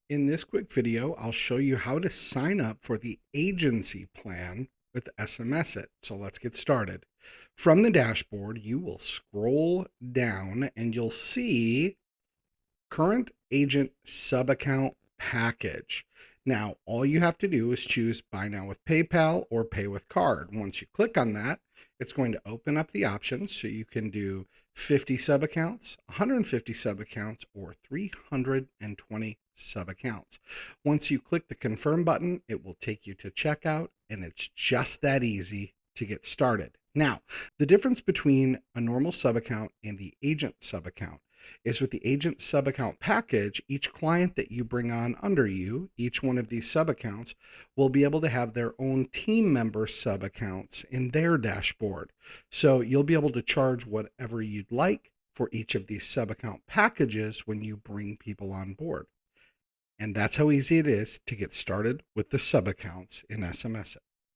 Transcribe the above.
In this quick video, I'll show you how to sign up for the agency plan with SMS-iT. So let's get started. From the dashboard, you will scroll down and you'll see current agent sub-account package. Now, all you have to do is choose buy now with PayPal or pay with card. Once you click on that, it's going to open up the options so you can do 50 sub accounts, 150 sub accounts, or 320 sub accounts. Once you click the confirm button, it will take you to checkout, and it's just that easy to get started. Now, the difference between a normal sub account and the agent sub account is with the agent sub account package, each client that you bring on under you, each one of these sub accounts, will be able to have their own team member sub accounts in their dashboard. So you'll be able to charge whatever you'd like for each of these sub account packages when you bring people on board. And that's how easy it is to get started with the sub accounts in SMS-iT.